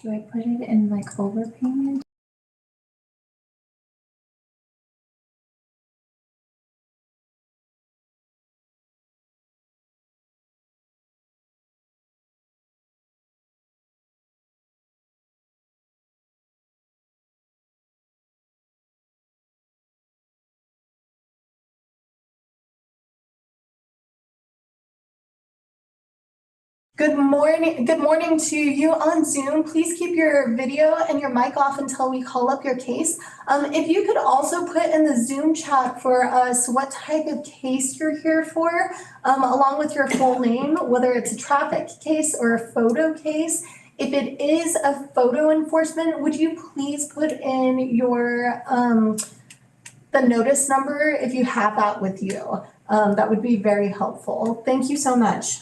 Do I put it in like overpayment? Good morning to you on Zoom. Please keep your video and your mic off until we call up your case. If you could also put in the Zoom chat for us what type of case you're here for, along with your full name, whether it's a traffic case or a photo case. If it is a photo enforcement, would you please put in your the notice number if you have that with you? That would be very helpful. Thank you so much.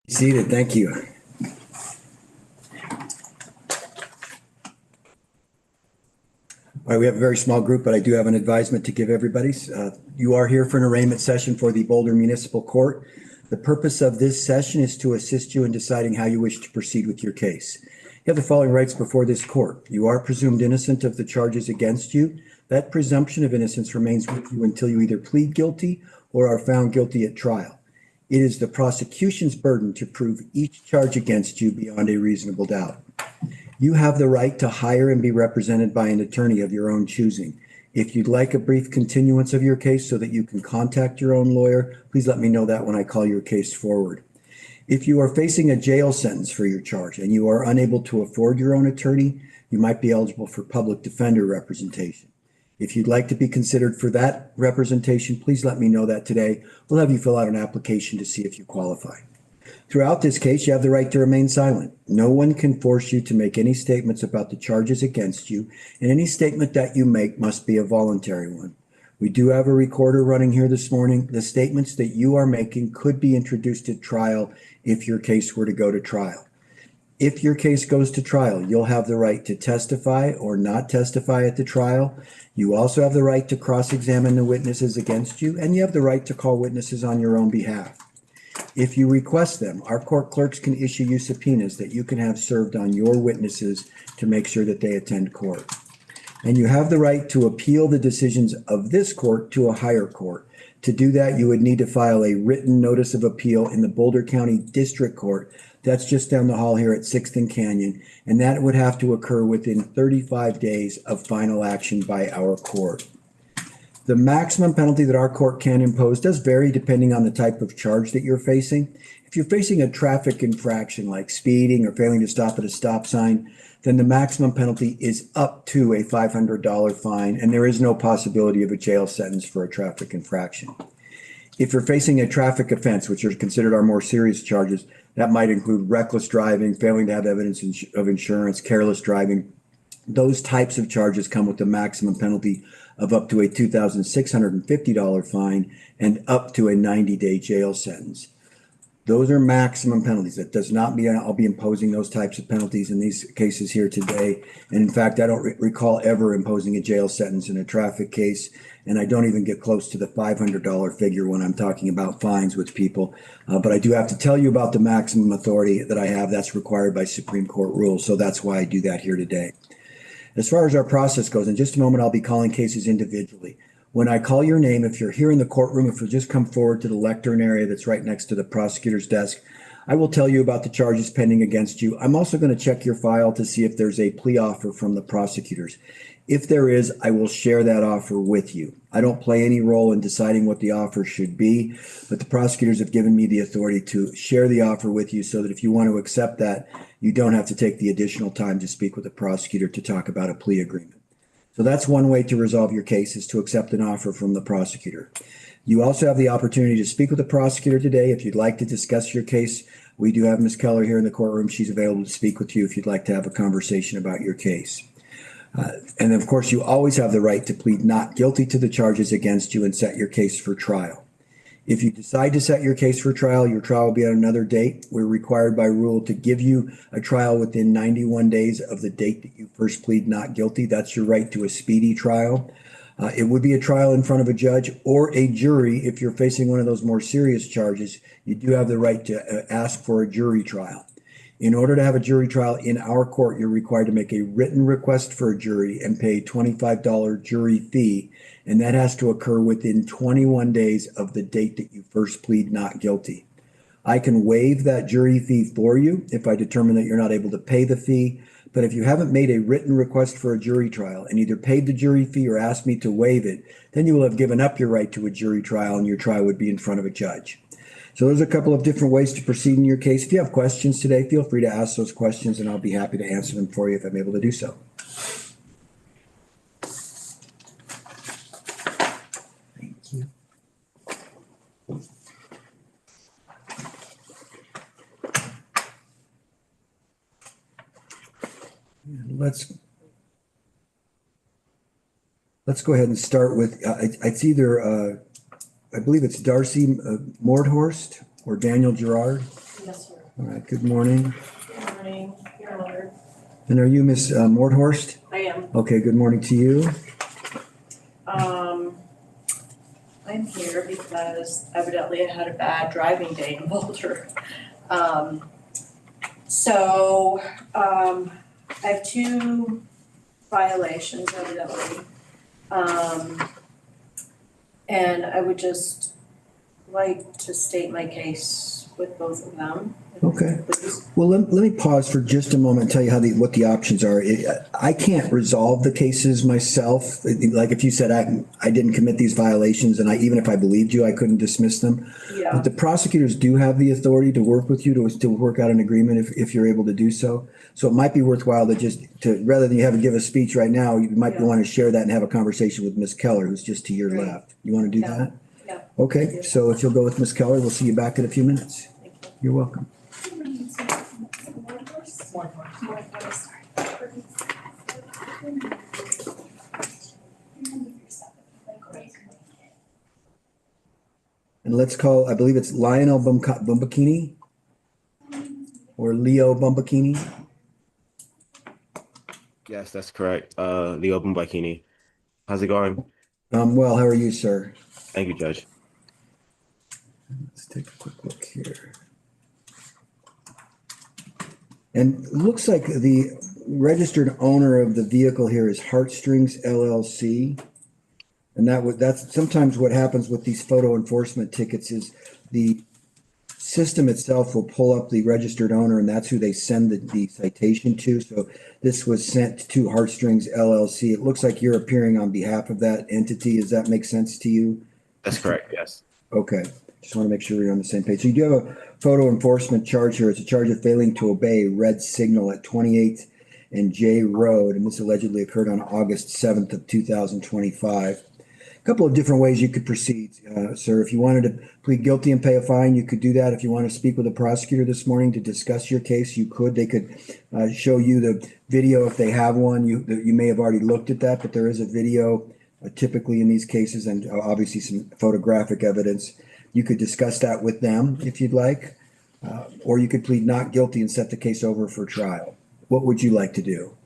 Seated, thank you. All right, we have a very small group, but I do have an advisement to give everybody. You are here for an arraignment session for the Boulder Municipal Court. The purpose of this session is to assist you in deciding how you wish to proceed with your case. You have the following rights before this court. You are presumed innocent of the charges against you. That presumption of innocence remains with you until you either plead guilty or are found guilty at trial. It is the prosecution's burden to prove each charge against you beyond a reasonable doubt. You have the right to hire and be represented by an attorney of your own choosing. If you'd like a brief continuance of your case so that you can contact your own lawyer, please let me know that when I call your case forward. If you are facing a jail sentence for your charge and you are unable to afford your own attorney, you might be eligible for public defender representation. If you'd like to be considered for that representation, please let me know that today. We'll have you fill out an application to see if you qualify. Throughout this case, you have the right to remain silent. No one can force you to make any statements about the charges against you, and any statement that you make must be a voluntary one. We do have a recorder running here this morning. The statements that you are making could be introduced at trial if your case were to go to trial. If your case goes to trial, you'll have the right to testify or not testify at the trial. You also have the right to cross-examine the witnesses against you, and you have the right to call witnesses on your own behalf. If you request them, our court clerks can issue you subpoenas that you can have served on your witnesses to make sure that they attend court. And you have the right to appeal the decisions of this court to a higher court. To do that, you would need to file a written notice of appeal in the Boulder County District Court. That's just down the hall here at 6th and Canyon. And that would have to occur within 35 days of final action by our court. The maximum penalty that our court can impose does vary depending on the type of charge that you're facing. If you're facing a traffic infraction like speeding or failing to stop at a stop sign, then the maximum penalty is up to a $500 fine, and there is no possibility of a jail sentence for a traffic infraction. If you're facing a traffic offense, which are considered our more serious charges, that might include reckless driving, failing to have evidence of insurance, careless driving. Those types of charges come with the maximum penalty of up to a $2,650 fine and up to a 90-day jail sentence. Those are maximum penalties. That does not mean I'll be imposing those types of penalties in these cases here today. And in fact, I don't recall ever imposing a jail sentence in a traffic case. And I don't even get close to the $500 figure when I'm talking about fines with people. But I do have to tell you about the maximum authority that I have that's required by Supreme Court rules. So that's why I do that here today. As far as our process goes, in just a moment, I'll be calling cases individually. When I call your name, if you're here in the courtroom, if you'll just come forward to the lectern area that's right next to the prosecutor's desk, I will tell you about the charges pending against you. I'm also going to check your file to see if there's a plea offer from the prosecutors. If there is, I will share that offer with you. I don't play any role in deciding what the offer should be, but the prosecutors have given me the authority to share the offer with you so that if you want to accept that, you don't have to take the additional time to speak with the prosecutor to talk about a plea agreement. So that's one way to resolve your case, is to accept an offer from the prosecutor. You also have the opportunity to speak with the prosecutor today. If you'd like to discuss your case, we do have Ms. Keller here in the courtroom. She's available to speak with you if you'd like to have a conversation about your case. And of course, you always have the right to plead not guilty to the charges against you and set your case for trial. If you decide to set your case for trial, your trial will be on another date. We're required by rule to give you a trial within 91 days of the date that you first plead not guilty. That's your right to a speedy trial. It would be a trial in front of a judge or a jury. If you're facing one of those more serious charges, you do have the right to ask for a jury trial. In order to have a jury trial in our court, you're required to make a written request for a jury and pay a $25 jury fee, and that has to occur within 21 days of the date that you first plead not guilty. I can waive that jury fee for you if I determine that you're not able to pay the fee, but if you haven't made a written request for a jury trial and either paid the jury fee or asked me to waive it, then you will have given up your right to a jury trial and your trial would be in front of a judge. So there's a couple of different ways to proceed in your case. If you have questions today, feel free to ask those questions and I'll be happy to answer them for you if I'm able to do so. Thank you. Let's go ahead and start with, it's either, I believe it's Darcy Mordhorst or Daniel Gerard. Yes, sir. All right, good morning. Good morning, Your Honor. And are you Miss Mordhorst? I am. Okay, good morning to you. I'm here because evidently I had a bad driving day in Boulder. I have 2 violations evidently. And I would just like to state my case with both of them. Okay. Please. Well, let me pause for just a moment and tell you what the options are. I can't resolve the cases myself. Like if you said I didn't commit these violations and even if I believed you, I couldn't dismiss them. Yeah. But the prosecutors do have the authority to work with you to work out an agreement if you're able to do so. So it might be worthwhile to rather than you have to give a speech right now, you might want to share that and have a conversation with Ms. Keller, who's just to your Great. left. You want to do Yeah. that? Yeah. Okay, so if you'll go with Ms. Keller, we'll see you back in a few minutes. Thank you. You're welcome. And let's call, I believe it's Lionel Bumbakini or Leo Bumbakini. Yes, that's correct. Leo Bumbakini. How's it going? Well, how are you, sir? Thank you, Judge. Let's take a quick look here. And it looks like the registered owner of the vehicle here is Heartstrings LLC. And that's sometimes what happens with these photo enforcement tickets is the system itself will pull up the registered owner and that's who they send the citation to. So this was sent to Heartstrings LLC. It looks like you're appearing on behalf of that entity. Does that make sense to you? That's correct, yes. Okay, just want to make sure we're on the same page. So you do have a photo enforcement charge here. It's a charge of failing to obey red signal at 28th and J Road, and this allegedly occurred on August 7th of 2025. A couple of different ways you could proceed, sir. If you wanted to plead guilty and pay a fine, you could do that. If you want to speak with a prosecutor this morning to discuss your case, you could. They could show you the video if they have one. You may have already looked at that, but there is a video typically in these cases and obviously some photographic evidence. You could discuss that with them if you'd like, or you could plead not guilty and set the case over for trial. What would you like to do?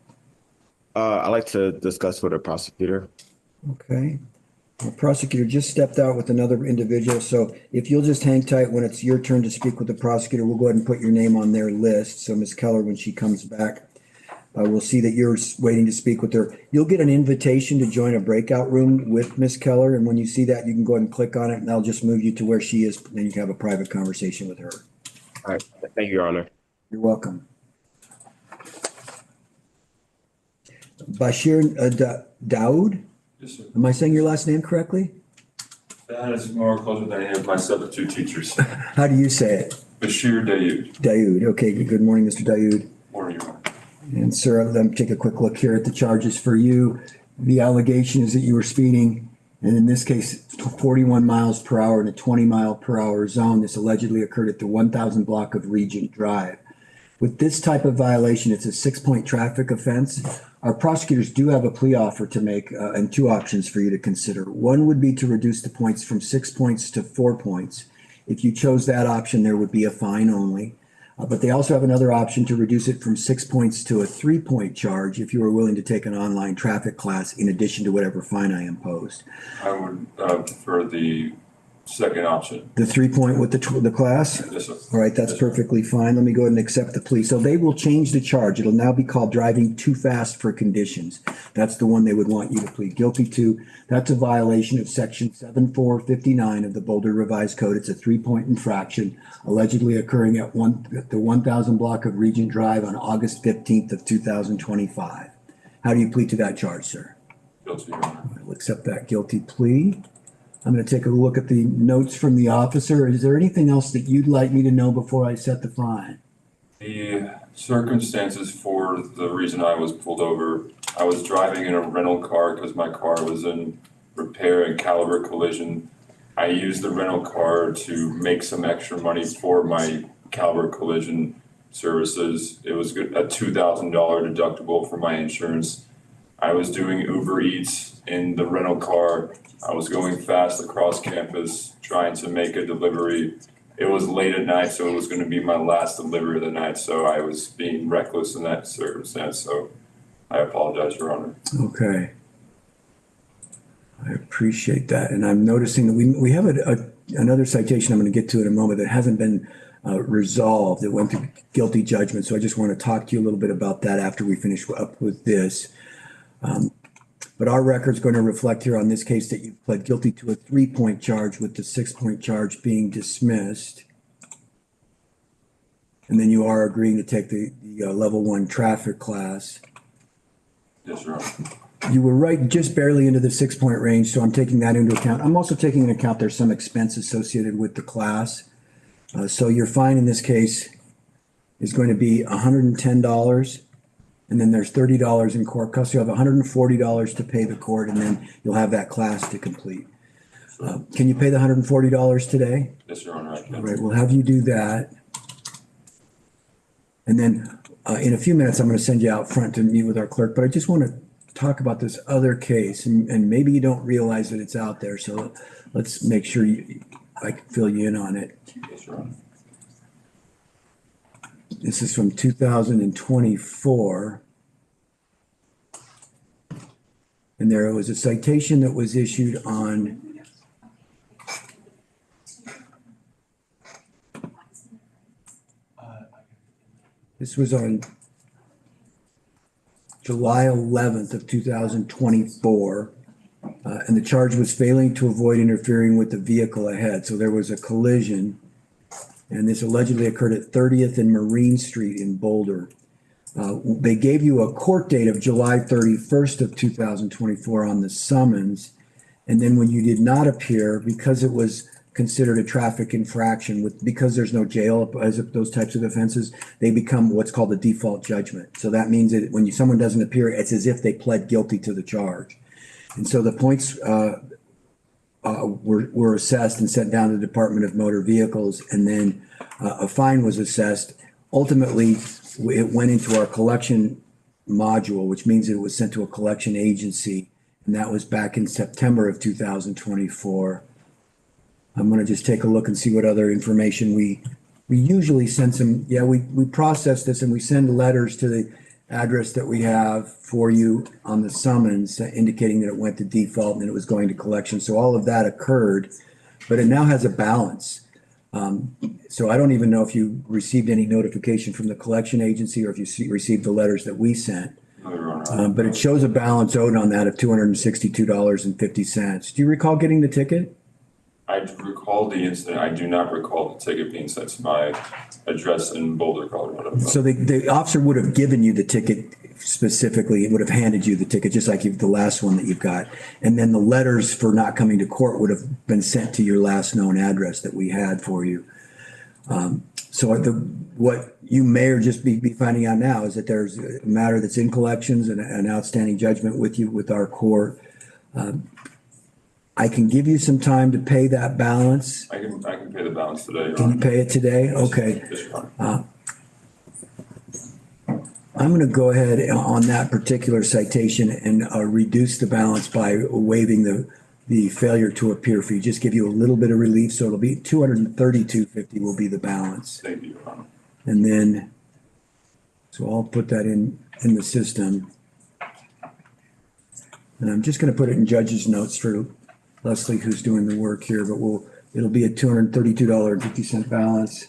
I'd like to discuss with a prosecutor. Okay. The prosecutor just stepped out with another individual, so if you'll just hang tight when it's your turn to speak with the prosecutor, we'll go ahead and put your name on their list. So Ms. Keller, when she comes back, we'll see that you're waiting to speak with her. You'll get an invitation to join a breakout room with Ms. Keller, and when you see that, you can go ahead and click on it, and I'll just move you to where she is, and then you can have a private conversation with her. All right. Thank you, Your Honor. You're welcome. Bashir Daoud? Yes, sir. Am I saying your last name correctly? That is more closer than any of my substitute teachers. How do you say it? Bashir Dayoud. Daoud. Okay, good morning, Mr. Daoud. Morning, Your Honor. And sir, let me take a quick look here at the charges for you. The allegation is that you were speeding, and in this case, 41 miles per hour in a 20-mile-per-hour zone. This allegedly occurred at the 1000 block of Regent Drive. With this type of violation, it's a 6-point traffic offense. Our prosecutors do have a plea offer to make and 2 options for you to consider. One would be to reduce the points from 6 points to 4 points. If you chose that option, there would be a fine only. But they also have another option to reduce it from 6 points to a 3-point charge if you were willing to take an online traffic class in addition to whatever fine I imposed. I would prefer the second option. The 3-point with the class? Yes, sir. All right, that's Yes, sir. perfectly fine. Let me go ahead and accept the plea. So they will change the charge. It'll now be called driving too fast for conditions. That's the one they would want you to plead guilty to. That's a violation of section 7459 of the Boulder Revised Code. It's a 3-point infraction allegedly occurring at the 1000 block of Regent Drive on August 15th of 2025. How do you plead to that charge, sir? Guilty, Your Honor. I'll accept that guilty plea. I'm going to take a look at the notes from the officer. Is there anything else that you'd like me to know before I set the fine? The circumstances for the reason I was pulled over, I was driving in a rental car because my car was in repair and caliber collision. I used the rental car to make some extra money for my caliber collision services. It was a $2,000 deductible for my insurance. I was doing Uber Eats in the rental car. I was going fast across campus trying to make a delivery. it was late at night, so it was gonna be my last delivery of the night, so I was being reckless in that circumstance, so I apologize, Your Honor. Okay. I appreciate that. And I'm noticing that we have another citation I'm going to get to in a moment that hasn't been resolved. It went to guilty judgment. So I just want to talk to you a little bit about that after we finish up with this. But our record's going to reflect here on this case that you pled guilty to a 3-point charge with the 6-point charge being dismissed. And then you are agreeing to take the level 1 traffic class. Yes, Your Honor. You were right just barely into the 6-point range, so I'm taking that into account. I'm also taking into account there's some expense associated with the class. So your fine in this case is going to be $110, and then there's $30 in court costs. You have $140 to pay the court, and then you'll have that class to complete. Can you pay the $140 today? Yes, Your Honor, I can. All right, we'll have you do that. And then in a few minutes, I'm going to send you out front to meet with our clerk, but I just want to talk about this other case, and maybe you don't realize that it's out there, so let's make sure I can fill you in on it. Yes, Your Honor. This is from 2024. And there was a citation that was issued on this was on July 11th of 2024. And the charge was failing to avoid interfering with the vehicle ahead. So there was a collision, and this allegedly occurred at 30th and Marine Street in Boulder. They gave you a court date of July 31st of 2024 on the summons. And then when you did not appear, because it was considered a traffic infraction, because there's no jail as of those types of offenses, they become what's called a default judgment. So that means that when someone doesn't appear, it's as if they pled guilty to the charge. And so the points were assessed and sent down to the Department of Motor Vehicles, and then a fine was assessed. Ultimately, it went into our collection module, which means it was sent to a collection agency, and that was back in September of 2024. I'm going to just take a look and see what other information we usually send some. Yeah, we process this and we send letters to the address that we have for you on the summons indicating that it went to default and it was going to collection. So all of that occurred, but it now has a balance. So I don't even know if you received any notification from the collection agency or if you received the letters that we sent. No, Your Honor. But it shows a balance owed on that of $262.50. Do you recall getting the ticket? I recall the incident. I do not recall the ticket being sent to my address in Boulder, Colorado. So the officer would have given you the ticket specifically. It would have handed you the ticket, just like the last one that you've got. And then the letters for not coming to court would have been sent to your last known address that we had for you. So what you may or just be finding out now is that there's a matter that's in collections and an outstanding judgment with our court. I can give you some time to pay that balance. I can pay the balance today, Your Can Honor. you pay it today? Okay. Yes, Your Honor. I'm going to go ahead on that particular citation and reduce the balance by waiving the failure to appear fee. Just give you a little bit of relief. So it'll be $232.50 will be the balance. Thank you, Your Honor. And then, so I'll put that in the system. And I'm just going to put it in judge's notes for Leslie, who's doing the work here, but it'll be a $232.50 balance.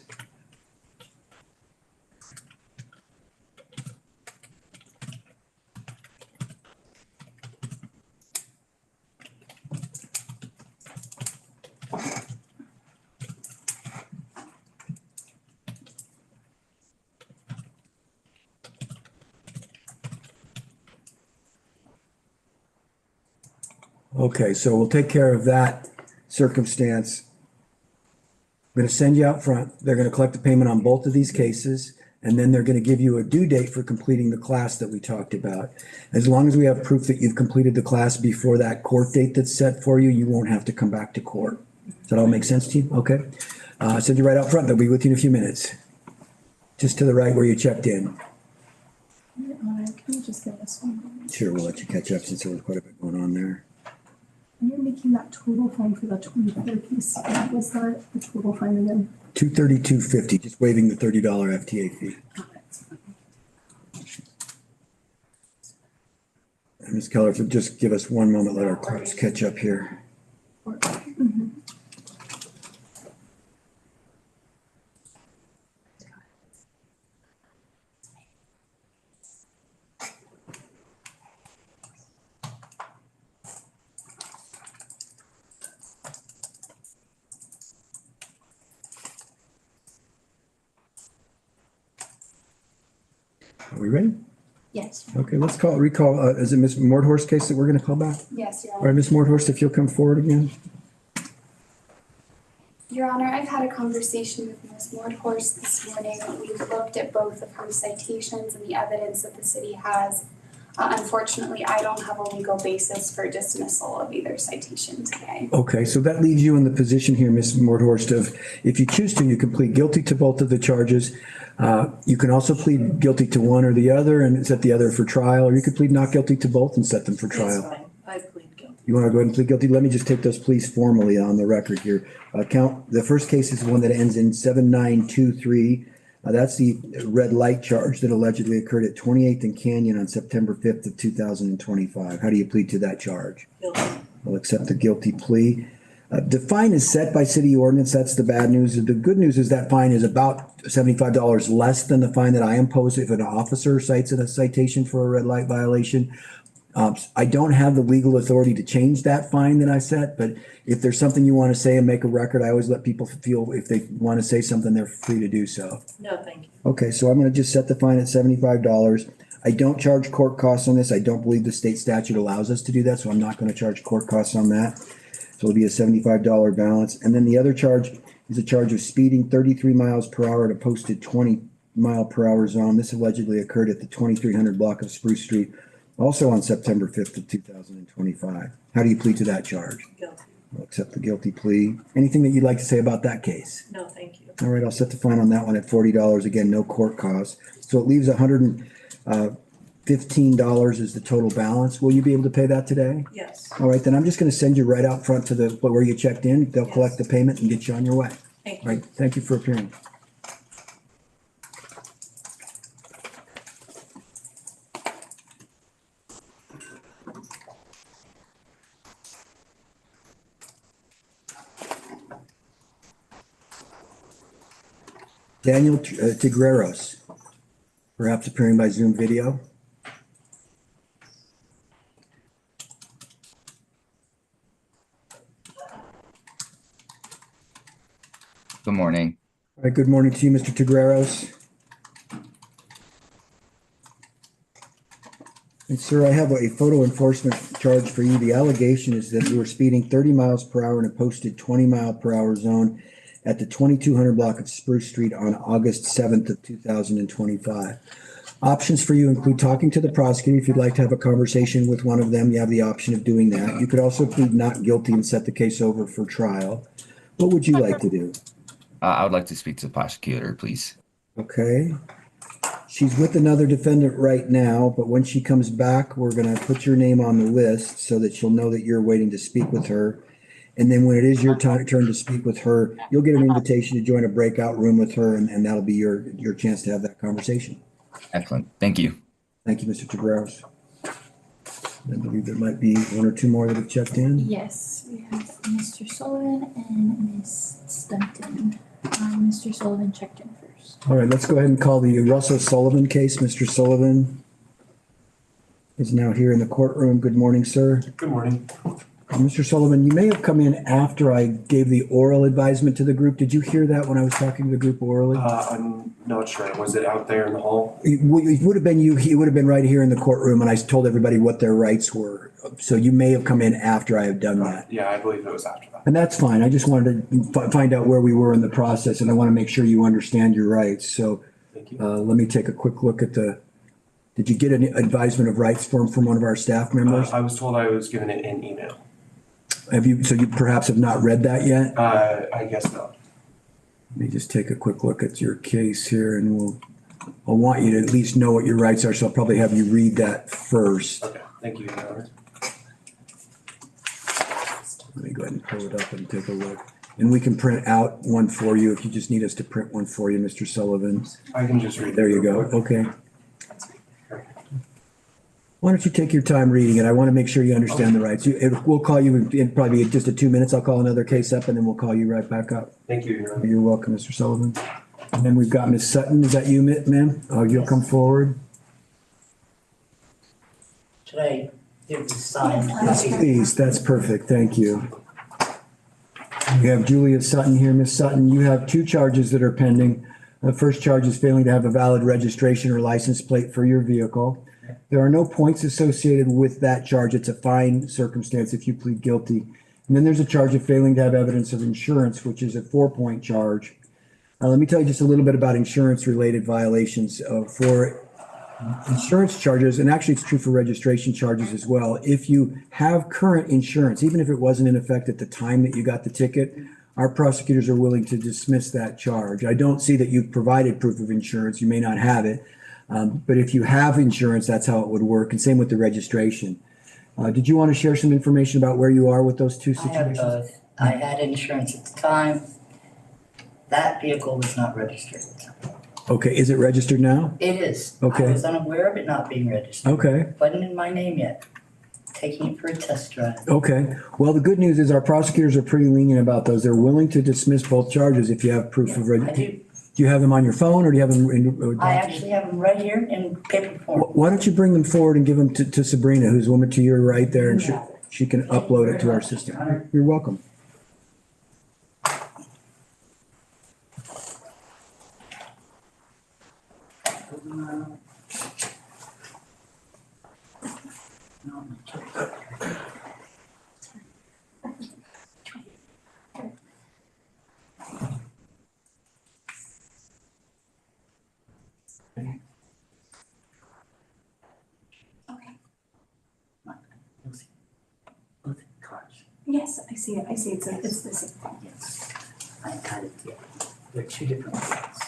Okay, so we'll take care of that circumstance. I'm going to send you out front. They're going to collect the payment on both of these cases, and then they're going to give you a due date for completing the class that we talked about. As long as we have proof that you've completed the class before that court date that's set for you, you won't have to come back to court. Does that all make sense to you? Okay. I'll send you right out front. They'll be with you in a few minutes. Just to the right where you checked in. Can you just give us one moment? Sure, we'll let you catch up since there was quite a bit going on there. And you're making that total fine for the 23rd piece. What was that, the total fine again? $232.50, just waiving the $30 FTA fee. And Ms. Keller, if you'll just give us one moment, let our clerks catch up here. Mhm. Are we ready? Yes, Okay, let's recall, is it Ms. Mordhorst's case that we're going to call back? yes, Your All Honor. right, Ms. Mordhorst, if you'll come forward again. Your Honor, I've had a conversation with Ms. Mordhorst this morning. We've looked at both of her citations and the evidence that the city has. Unfortunately, I don't have a legal basis for dismissal of either citation today. Okay, so that leaves you in the position here, Ms. Mordhorst, of if you choose to, you can plead guilty to both of the charges. You can also plead guilty to one or the other and set the other for trial, or you could plead not guilty to both and set them for That's trial. fine. I plead guilty. You want to go ahead and plead guilty? Let me just take those pleas formally on the record here. The first case is one that ends in 7923. That's the red light charge that allegedly occurred at 28th and Canyon on September 5th of 2025. How do you plead to that charge? Guilty. I'll accept the guilty plea. The fine is set by city ordinance. That's the bad news. The good news is that fine is about $75 less than the fine that I impose if an officer cites a citation for a red light violation. I don't have the legal authority to change that fine that I set, but if there's something you want to say and make a record, I always let people feel if they want to say something, they're free to do so. No, thank you. Okay, so I'm going to just set the fine at $75. I don't charge court costs on this. I don't believe the state statute allows us to do that, so I'm not going to charge court costs on that. So it'll be a $75 balance. And then the other charge is a charge of speeding 33 miles per hour at a posted 20-mile-per-hour zone. This allegedly occurred at the 2300 block of Spruce Street, also on September 5th of 2025. How do you plead to that charge? Guilty. I'll accept the guilty plea. Anything that you'd like to say about that case? No, thank you. All right, I'll set the fine on that one at $40. Again, no court costs. So it leaves $115 is the total balance. Will you be able to pay that today? Yes, All right, then I'm just going to send you right out front to where you checked in. They'll collect the payment and get you on your way. thank All you. right, thank you for appearing. Daniel Tigreros, perhaps appearing by Zoom video. Good morning. All right, good morning to you, Mr. Tigreros. And sir, I have a photo enforcement charge for you. The allegation is that you were speeding 30 miles per hour in a posted 20-mile-per-hour zone at the 2200 block of Spruce Street on August 7th of 2025. Options for you include talking to the prosecutor. If you'd like to have a conversation with one of them, you have the option of doing that. You could also plead not guilty and set the case over for trial. What would you like to do? I would like to speak to the prosecutor, please. Okay. She's with another defendant right now, but when she comes back, we're going to put your name on the list so that she'll know that you're waiting to speak with her. And then when it is your turn to speak with her, you'll get an invitation to join a breakout room with her, and that'll be your chance to have that conversation. Excellent. Thank you. Thank you, Mr. Tigreros. I believe there might be one or two more that have checked in. Yes, we have Mr. Sullivan and Ms. Stunton. Mr. Sullivan checked in first. All right, let's go ahead and call the Russell Sullivan case. Mr. Sullivan is now here in the courtroom. Good morning, sir. Good morning. Mr. Sullivan, you may have come in after I gave the oral advisement to the group. Did you hear that when I was talking to the group orally? I'm not sure. Was it out there in the hall? It would have been you. He would have been right here in the courtroom, and I told everybody what their rights were. So you may have come in after I have done that. Yeah, I believe it was after that. And that's fine. I just wanted to find out where we were in the process, and I want to make sure you understand your rights. So Thank you. let me take a quick look at did you get an advisement of rights form from one of our staff members? I was told I was given it in email. So you perhaps have not read that yet? I guess not. Let me just take a quick look at your case here, and I'll want you to at least know what your rights are, so I'll probably have you read that first. Okay, thank you, Your Honor. ahead and pull it up and take a look. And we can print out one for you if you just need us to print one for you, Mr. Sullivan. I can just read it. There you go. real quick. Okay. Why don't you take your time reading it? I want to make sure you understand the rights. We'll call you in probably just a 2 minutes. I'll call another case up and then we'll call you right back up. Thank you, Your Honor. You're welcome, Mr. Sullivan. And then we've got Ms. Sutton. Is that you, ma'am? Oh, you'll come forward. Should I give the sign? Yes, please. That's perfect. Thank you. We have Julia Sutton here. Ms. Sutton, you have two charges that are pending. The first charge is failing to have a valid registration or license plate for your vehicle. There are no points associated with that charge. It's a fine circumstance if you plead guilty. And then there's a charge of failing to have evidence of insurance, which is a 4-point charge. Let me tell you just a little bit about insurance-related violations. For insurance charges, and actually it's true for registration charges as well, if you have current insurance, even if it wasn't in effect at the time that you got the ticket, our prosecutors are willing to dismiss that charge. I don't see that you've provided proof of insurance. You may not have it. But if you have insurance, that's how it would work. And same with the registration. Did you want to share some information about where you are with those two I had situations? both. I had insurance at the time. That vehicle was not registered. Okay, is it registered now? It is. Okay. I was unaware of it not being registered. Okay, Wasn't in my name yet. Taking it for a test drive. okay. Well, the good news is our prosecutors are pretty lenient about those. They're willing to dismiss both charges if you have proof of I registration. do. Do you have them on your phone or do you have them in? I actually have them right here in paper form. Why don't you bring them forward and give them to Sabrina, who's the woman to your right there, and she can upload it to our system. You're welcome. Both cards. Yes, I see it. I see it. It's the same thing. Yes. I got it. Yeah. They're two different things.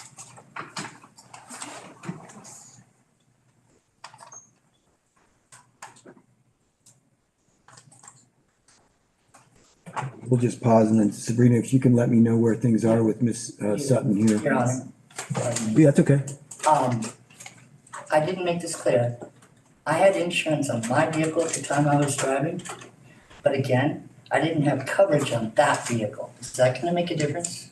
We'll just pause and then Sabrina, if you can let me know where things are with Miss Sutton here. Your Honor. Yeah, that's okay. I didn't make this clear. I had insurance on my vehicle at the time I was driving, but again, I didn't have coverage on that vehicle. Is that gonna make a difference?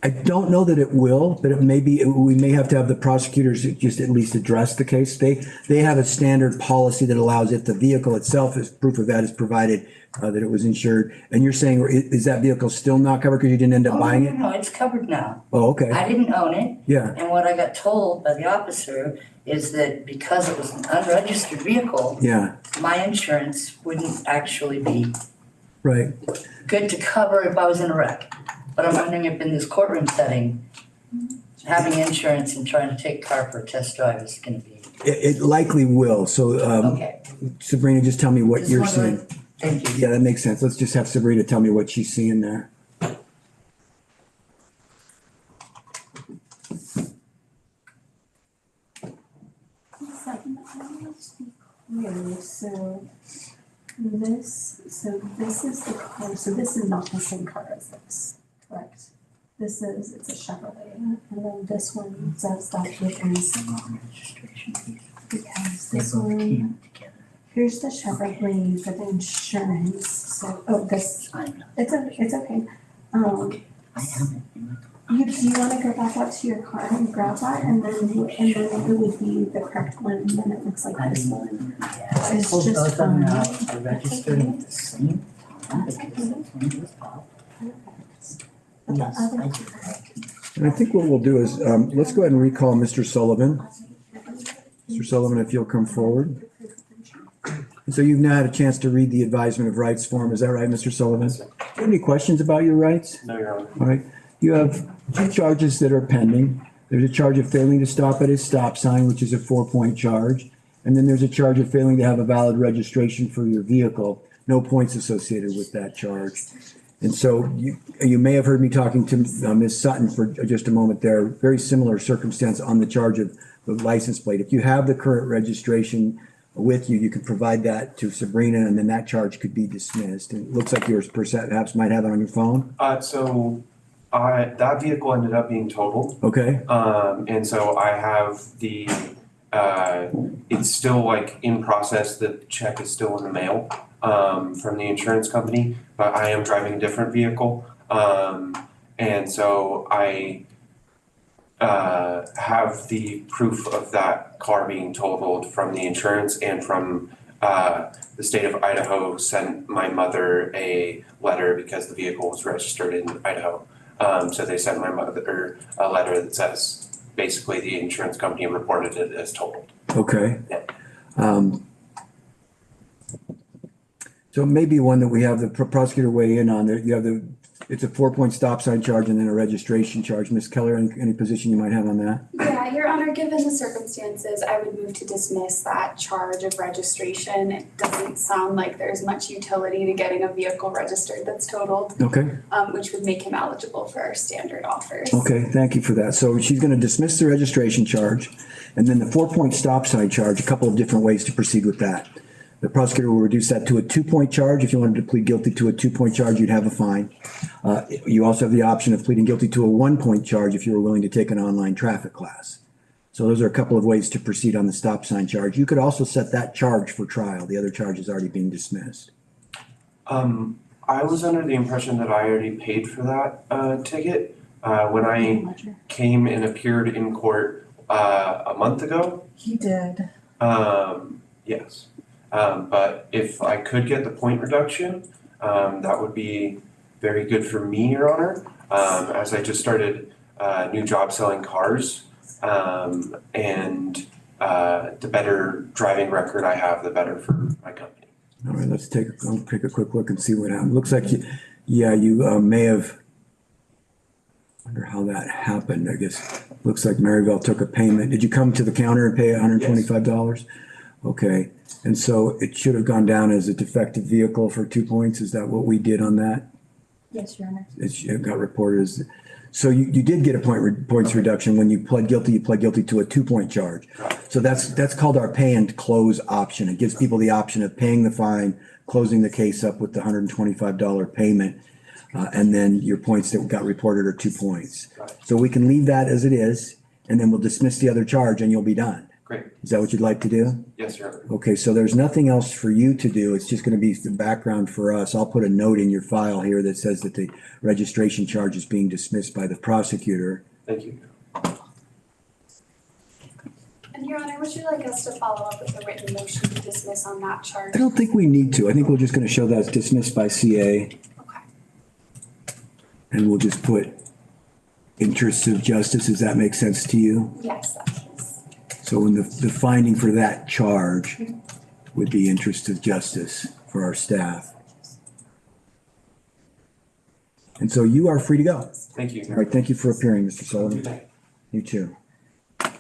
I don't know that it will, but it may be, we may have to have the prosecutors just at least address the case. They have a standard policy that allows if the vehicle itself is proof of that is provided, that it was insured. And you're saying, is that vehicle still not covered because you didn't end up buying it? No, it's covered now. Oh, okay. I didn't own it, Yeah, and what I got told by the officer is that because it was an unregistered vehicle, yeah, my insurance wouldn't actually be right. good to cover if I was in a wreck. But I'm wondering if in this courtroom setting, having insurance and trying to take a car for a test drive is gonna be, It likely will. So okay. Sabrina, just tell me what Just you're wondering. seeing. Thank you. Yeah, that makes sense. Let's just have Sabrina tell me what she's seeing there. Clear, so this is the car, so this is not the same car as this, correct? It's a Chevrolet, and then this one says that it is, Registration piece. because They this both one, came together. here's the Chevrolet for the insurance, so, this, I'm not, it's okay. I have it in my car. Do you wanna go back out to your car and grab that, and then it would be the correct one, and then it looks like I this didn't, one. yeah, I It's pulled just both of them fine. out, I registered them at the same time because one was Bob. But the Yes, other I did that. And I think what we'll do is, let's go ahead and recall Mr. Sullivan. Mr. Sullivan, if you'll come forward. And so you've now had a chance to read the advisement of rights form. Is that right, Mr. Sullivan? Do you have any questions about your rights? No, Your Honor. All right. You have two charges that are pending. There's a charge of failing to stop at a stop sign, which is a 4-point charge. And then there's a charge of failing to have a valid registration for your vehicle. No points associated with that charge. And so you may have heard me talking to Ms. Sutton for just a moment there. Very similar circumstance on the charge of the license plate. If you have the current registration, with you, you could provide that to Sabrina, and then that charge could be dismissed. And it looks like yours perhaps might have it on your phone. That vehicle ended up being totaled. Okay, And so I have it's still like in process, the check is still in the mail, from the insurance company, but I am driving a different vehicle. And so I, have the proof of that car being totaled from the insurance, and from, the state of Idaho sent my mother a letter because the vehicle was registered in Idaho. So they sent my mother a letter that says basically the insurance company reported it as totaled. okay. Yeah. So maybe one that we have the prosecutor weigh in on. There, you have it's a 4-point stop sign charge and then a registration charge. Ms. Keller, any position you might have on that? Yeah, Your Honor, given the circumstances, I would move to dismiss that charge of registration. It doesn't sound like there's much utility to getting a vehicle registered that's totaled, Okay, which would make him eligible for our standard offers. okay, thank you for that. So she's going to dismiss the registration charge, and then the 4-point stop sign charge, a couple of different ways to proceed with that. The prosecutor will reduce that to a 2-point charge. If you wanted to plead guilty to a 2-point charge, you'd have a fine. You also have the option of pleading guilty to a 1-point charge if you were willing to take an online traffic class. So those are a couple of ways to proceed on the stop sign charge. You could also set that charge for trial. The other charge is already being dismissed. I was under the impression that I already paid for that, ticket, when I came and appeared in court, a month ago. He did. Yes. But if I could get the point reduction, that would be very good for me, Your Honor. As I just started a new job selling cars, and the better driving record I have, the better for my company. All right, I'll take a quick look and see what happened. Looks like you may have, wonder how that happened. I guess, looks like Maryville took a payment. Did you come to the counter and pay $125? Okay, and so it should have gone down as a defective vehicle for 2 points. Is that what we did on that? Yes, Your Honor. It got reported as, so you did get a points reduction when you pled guilty. You pled guilty to a 2-point charge. So that's called our pay and close option. It gives people the option of paying the fine, closing the case up with the $125 payment, and then your points that got reported are 2 points. So we can leave that as it is, and then we'll dismiss the other charge and you'll be done. Great. Is that what you'd like to do? Yes, Your Honor. Okay, so there's nothing else for you to do. It's just going to be the background for us. I'll put a note in your file here that says that the registration charge is being dismissed by the prosecutor. Thank you. And Your Honor, would you like us to follow up with a written motion to dismiss on that charge? I don't think we need to. I think we're just going to show that it's dismissed by CA. Okay. And we'll just put interests of justice. Does that make sense to you? Yes, that is. So when the finding for that charge would be interest of justice for our staff. And so you are free to go. Thank you. All right, thank you for appearing, Mr. Good Sullivan. night. You too. Does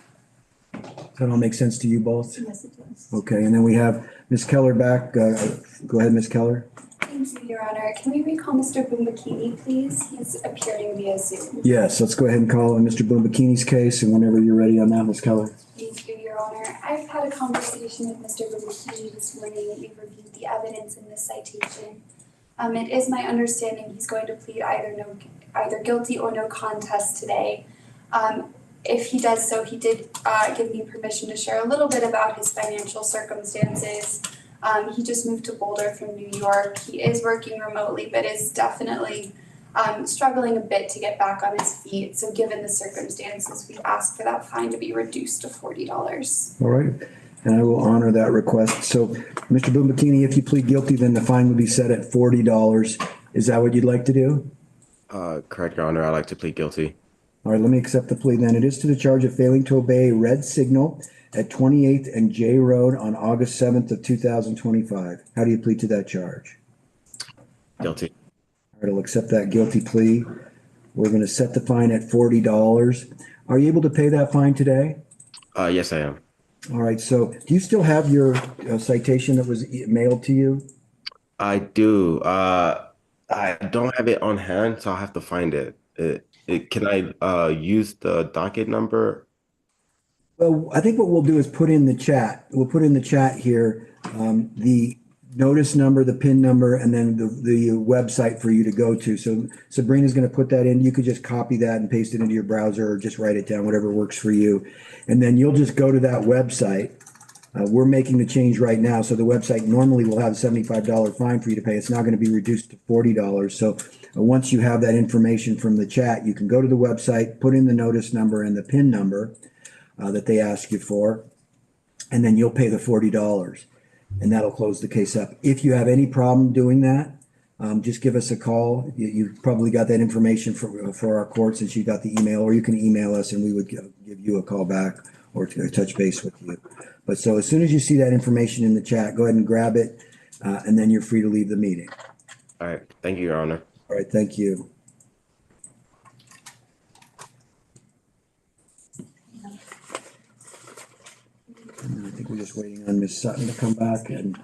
that all make sense to you both? Yes, it does. Okay, and then we have Ms. Keller back. Go ahead, Ms. Keller. Thank you, Your Honor. Can we recall Mr. Boumbakini, please? He's appearing via Zoom. Yes, let's go ahead and call on Mr. Boumbakini's case, and whenever you're ready on that, Ms. Keller. Thank you, Your Honor. I've had a conversation with Mr. Boumbakini this morning. We've reviewed the evidence in this citation. It is my understanding he's going to plead either guilty or no contest today. If he does so, he did give me permission to share a little bit about his financial circumstances. He just moved to Boulder from New York. He is working remotely, but is definitely struggling a bit to get back on his feet. So given the circumstances, we ask for that fine to be reduced to $40. All right, and I will honor that request. So, Mr. Boumbakini, if you plead guilty, then the fine would be set at $40. Is that what you'd like to do? Correct, Your Honor. I'd like to plead guilty. All right, let me accept the plea then. It is to the charge of failing to obey a red signal at 28th and J Road on August 7th of 2025. How do you plead to that charge? Guilty. All right, I'll accept that guilty plea. We're going to set the fine at $40. Are you able to pay that fine today? Yes, I am. All right, so do you still have your citation that was mailed to you? I do. I don't have it on hand, so I'll have to find it. Can I use the docket number? Well, I think what we'll do is put in the chat, we'll put in the chat here, the notice number, the PIN number, and then the website for you to go to. So Sabrina's gonna put that in. You could just copy that and paste it into your browser or just write it down, whatever works for you. And then you'll just go to that website. We're making the change right now, so the website normally will have a $75 fine for you to pay. It's now gonna be reduced to $40. So once you have that information from the chat, you can go to the website, put in the notice number and the PIN number that they ask you for, and then you'll pay the $40, and that'll close the case up. If you have any problem doing that, just give us a call. You probably got that information for our court since you got the email, or you can email us and we would give you a call back or to touch base with you. But so as soon as you see that information in the chat, go ahead and grab it, and then you're free to leave the meeting. All right. Thank you, Your Honor. All right, thank you. And I think we're just waiting on Ms. Sutton to come back and.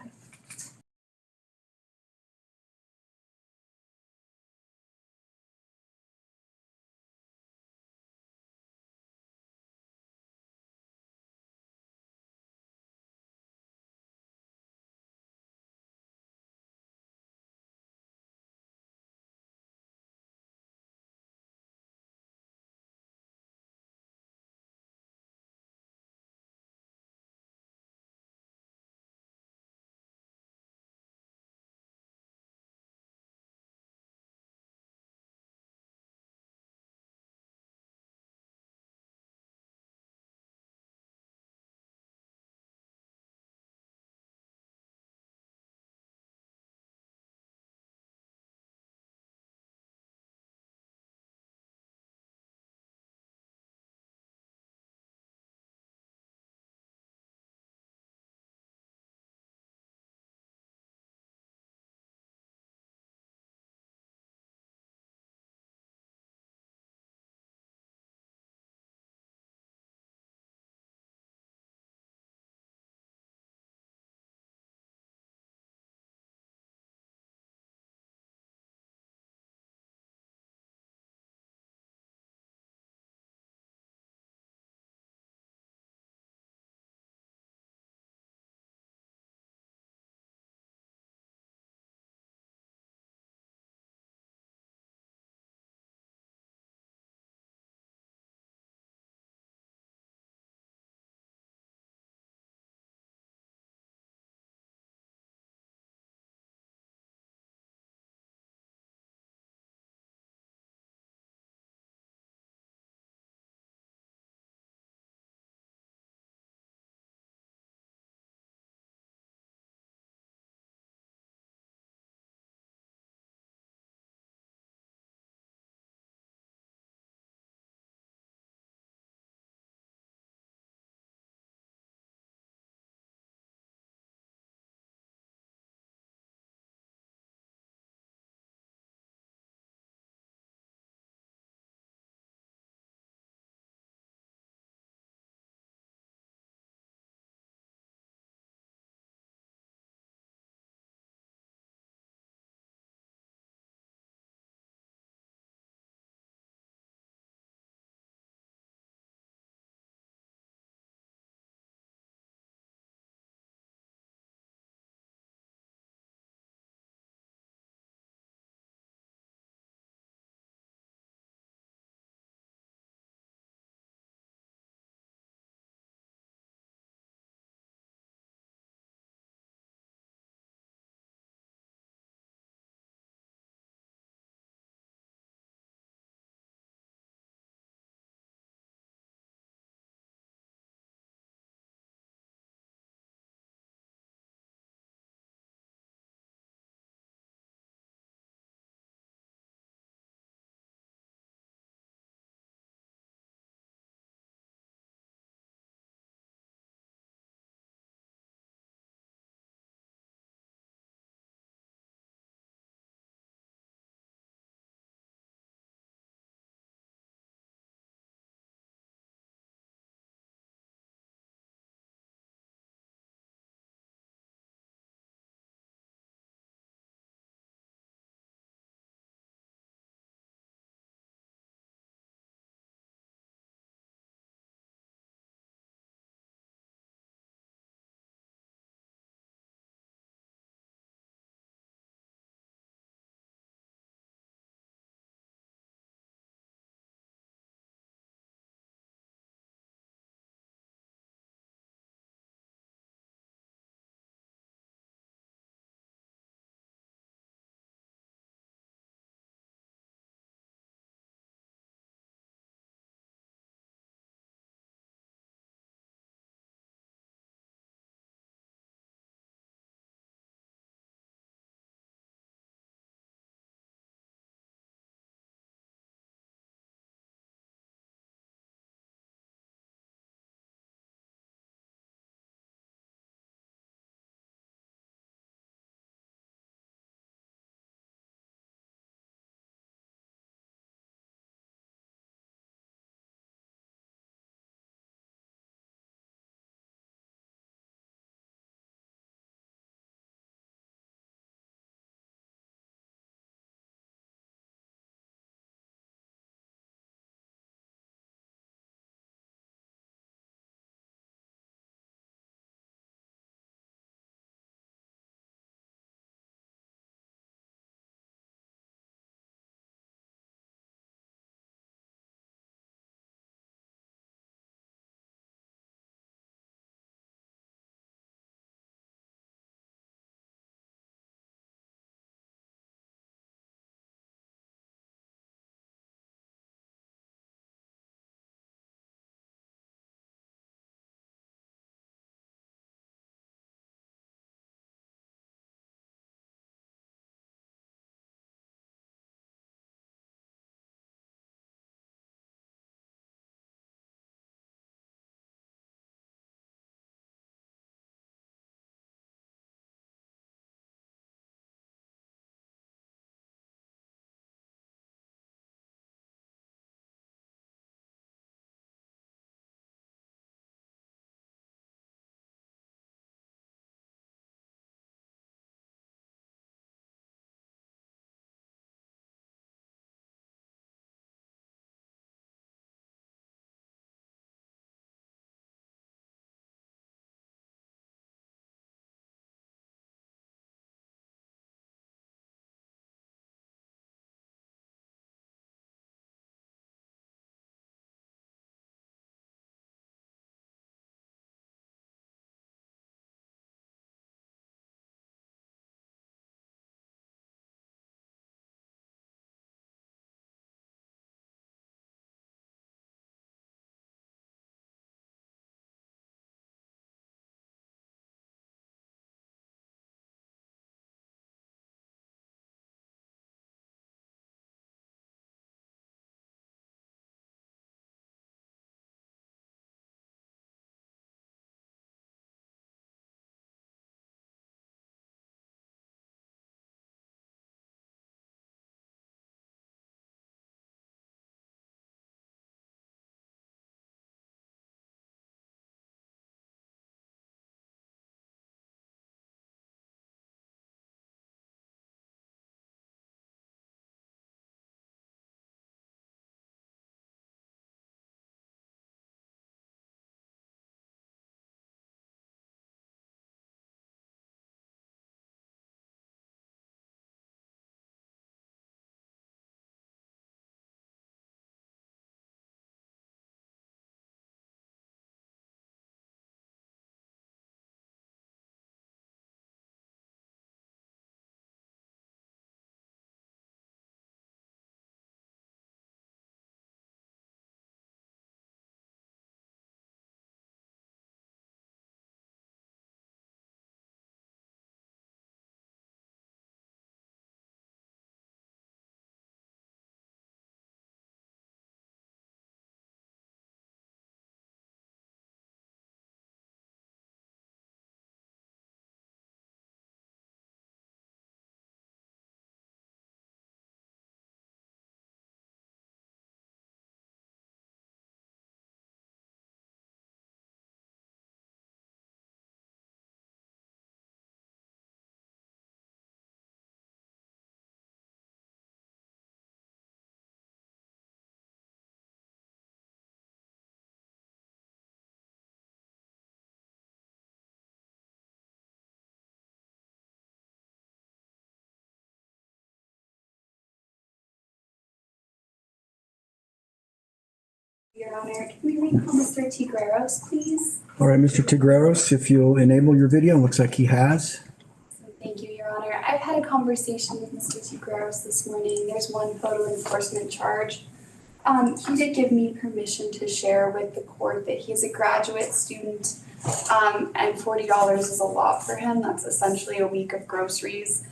Your Honor. Can we recall Mr. Tigreros, please? All right, Mr. Tigreros, if you'll enable your video, looks like he has. So thank you, Your Honor. I've had a conversation with Mr. Tigreros this morning. There's one photo enforcement charge. He did give me permission to share with the court that he's a graduate student, and $40 is a lot for him. That's essentially a week of groceries.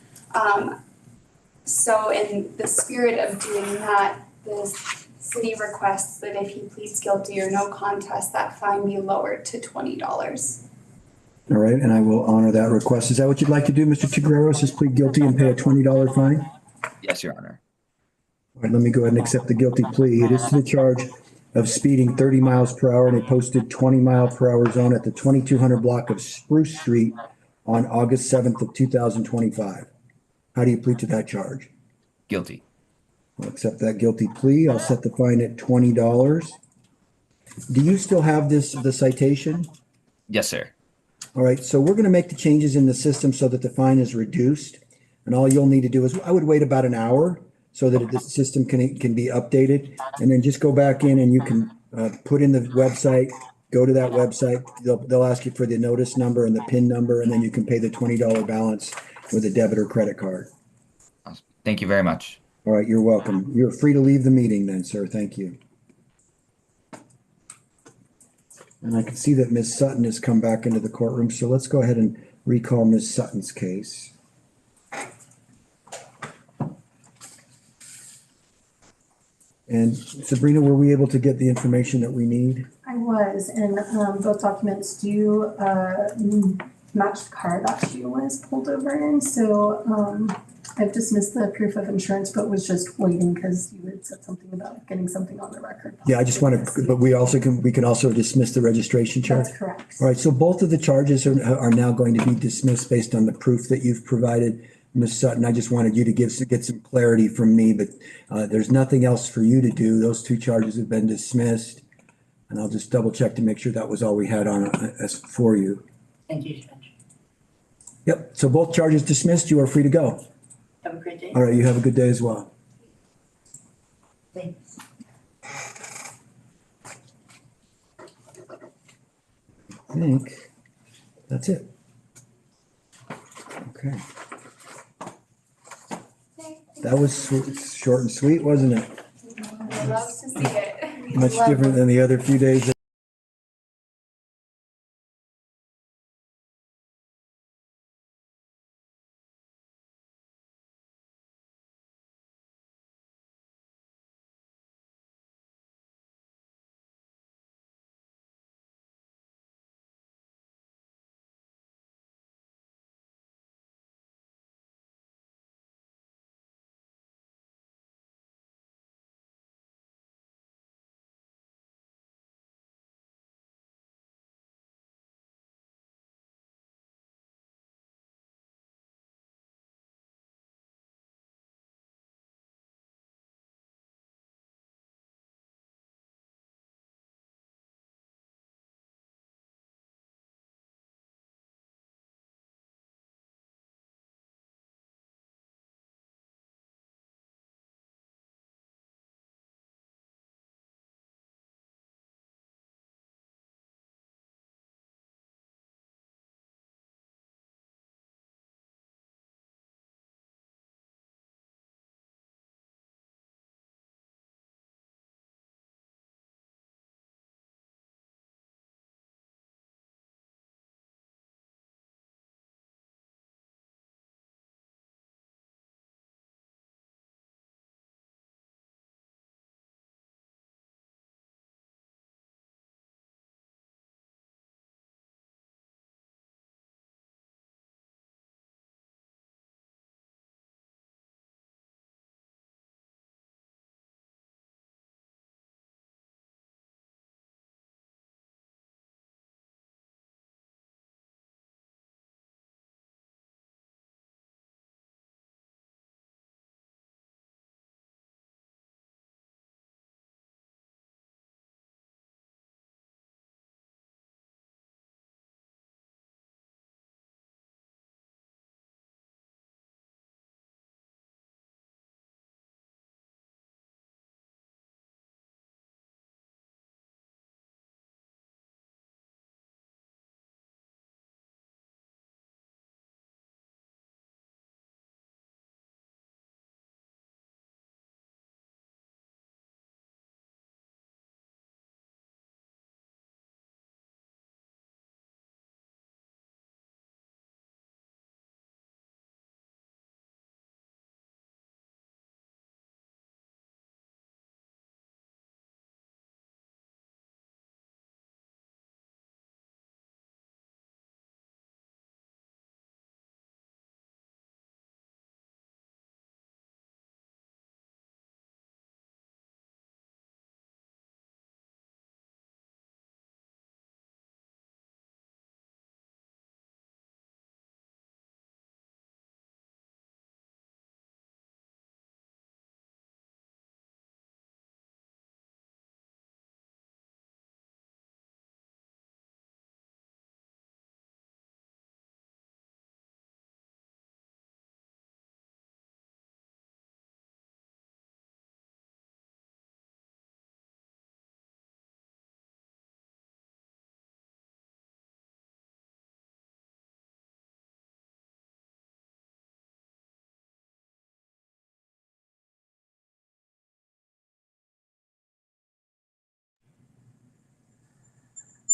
So in the spirit of doing that, the city requests that if he pleads guilty or no contest, that fine be lowered to $20. All right, and I will honor that request. Is that what you'd like to do, Mr. Tigreros, is plead guilty and pay a $20 fine? Yes, Your Honor. All right, let me go ahead and accept the guilty plea. It is to the charge of speeding 30 miles per hour in a posted 20-mile-per-hour zone at the 2200 block of Spruce Street on August 7th of 2025. How do you plead to that charge? Guilty. I'll accept that guilty plea. I'll set the fine at $20. Do you still have the citation? Yes, sir. All right, so we're gonna make the changes in the system so that the fine is reduced. And all you'll need to do is, I would wait about an hour so that the system can be updated. And then just go back in and you can put in the website, go to that website. They'll ask you for the notice number and the PIN number, and then you can pay the $20 balance with a debit or credit card. Awesome. Thank you very much. All right, you're welcome. You're free to leave the meeting then, sir. Thank you. And I can see that Ms. Sutton has come back into the courtroom, so let's go ahead and recall Ms. Sutton's case. And Sabrina, were we able to get the information that we need? I was, and both documents do match the car that she was pulled over in. So I've dismissed the proof of insurance, but was just waiting because you had said something about getting something on the record. Yeah, I just want to, but we can also dismiss the registration charge. That's correct. All right, so both of the charges are now going to be dismissed based on the proof that you've provided. Ms. Sutton, I just wanted you to get some clarity from me, but there's nothing else for you to do. Those two charges have been dismissed. And I'll just double check to make sure that was all we had on as for you. Thank you, Judge. Yep, so both charges dismissed. You are free to go. Have a great day. All right, you have a good day as well. Thanks. I think that's it. Okay. That was short and sweet, wasn't it? I love to see it. Much different than the other few days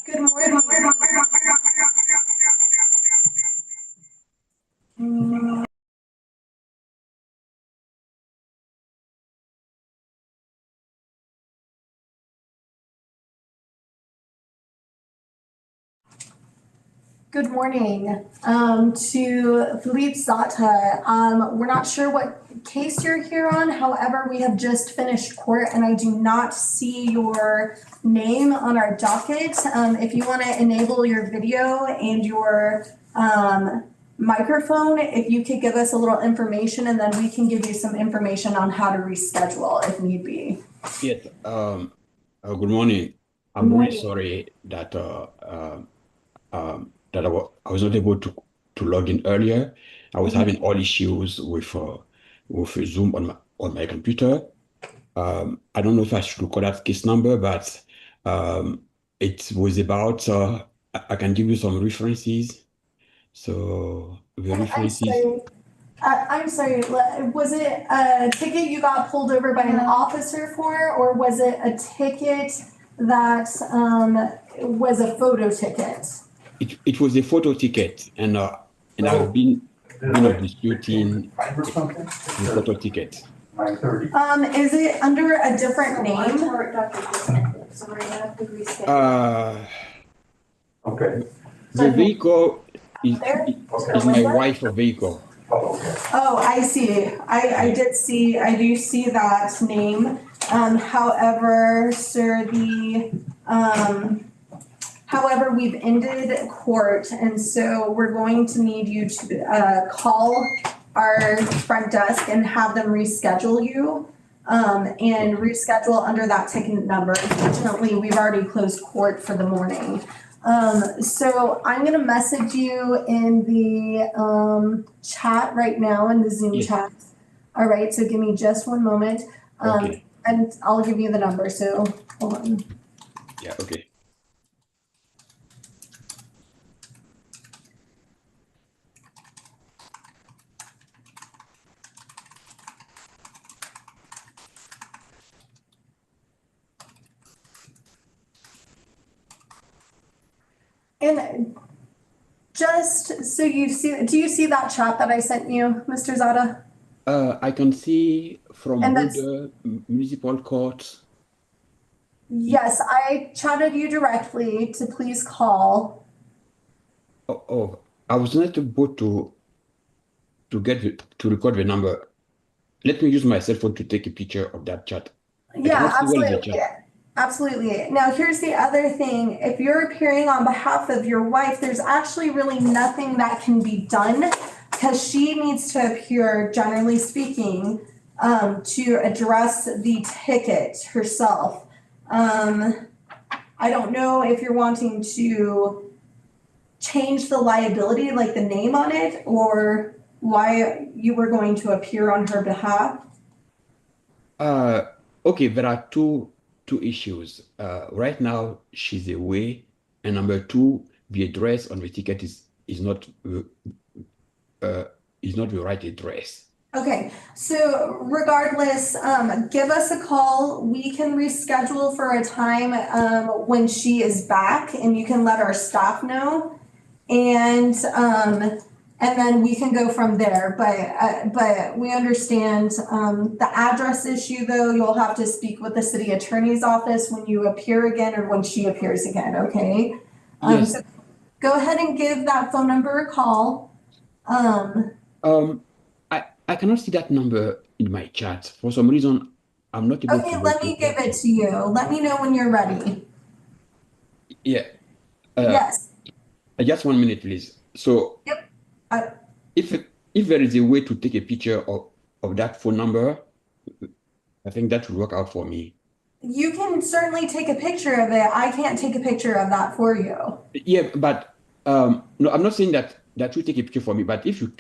Good morning. Good morning to Philippe Zata. We're not sure what case you're here on. However, we have just finished court and I do not see your name on our docket. If you want to enable your video and your microphone, if you could give us a little information and then we can give you some information on how to reschedule if need be. Yes, good morning. I'm really sorry that that I was not able to log in earlier. I was having all issues with Zoom on my computer. I don't know if I should record that case number, but it was about I can give you some references. So the references. I'm sorry, was it a ticket you got pulled over by an officer for, or was it a ticket that was a photo ticket? It was a photo ticket, and I've been disputing the photo ticket. Is it under a different name? Okay. The vehicle is my wife's vehicle. Oh, I see. I do see that name. However, sir, however, we've ended court, and so we're going to need you to call our front desk and have them reschedule you. And reschedule under that ticket number. Unfortunately, we've already closed court for the morning. So I'm gonna message you in the chat right now in the Zoom chat. All right, so give me just one moment. And I'll give you the number, so hold on. Yeah, okay. And just so you see, do you see that chat that I sent you, Mr. Zada? I can see from Boulder Municipal Court. Yes, I chatted you directly to please call. Oh, I was not able to record the number. Let me use my cell phone to take a picture of that chat. Yeah, absolutely. Absolutely. Now, here's the other thing. If you're appearing on behalf of your wife, there's actually really nothing that can be done because she needs to appear, generally speaking, to address the ticket herself. I don't know if you're wanting to change the liability, like the name on it, or why you were going to appear on her behalf. Okay, there are two issues. Right now, she's away, and number two, the address on the ticket is not the right address. Okay, so regardless, give us a call. We can reschedule for a time when she is back, and you can let our staff know, and then we can go from there. But we understand the address issue, though. You'll have to speak with the city attorney's office when you appear again or when she appears again. Okay. Yes. So go ahead and give that phone number a call. I cannot see that number in my chat. For some reason, I'm not able to. Okay, let me give it to you. Let me know when you're ready. Yeah. Yes. Just 1 minute, please. So, yep. If there is a way to take a picture of that phone number, I think that will work out for me. You can certainly take a picture of it. I can't take a picture of that for you. Yeah, but no, I'm not saying that you take a picture for me, but if you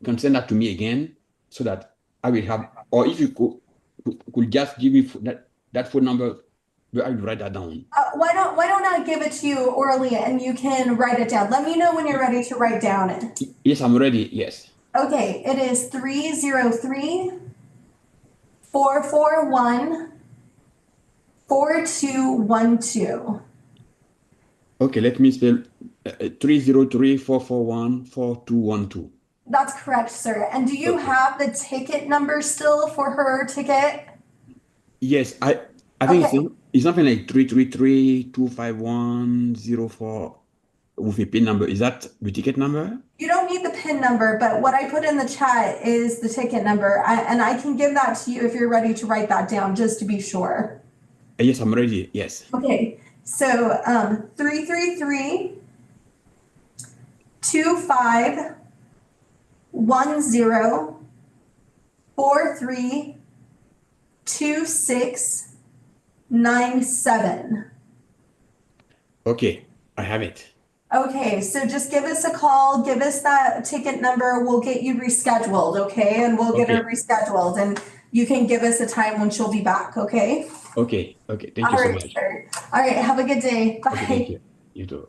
can send that to me again so that I will have, or if you could just give me that phone number, I will write that down. Why don't I give it to you orally and you can write it down? Let me know when you're ready to write down it. Yes, I'm ready. Yes. Okay, it is 303-441-4212. Okay, let me spell 303-441-4212. That's correct, sir. And do you Okay. have the ticket number still for her ticket? Yes, I think Okay. it's something like 333-251-04 with a PIN number. Is that the ticket number? You don't need the PIN number, but what I put in the chat is the ticket number. And I can give that to you if you're ready to write that down, just to be sure. Yes, I'm ready. Yes. Okay, so 333 25 10 43 2697. Okay, I have it. Okay, so just give us a call, give us that ticket number, we'll get you rescheduled, okay? And we'll get her Okay. rescheduled and you can give us a time when she'll be back, okay? Okay. Thank All you so right, much. sir. All right, have a good day. Okay, thank Bye. you. You too.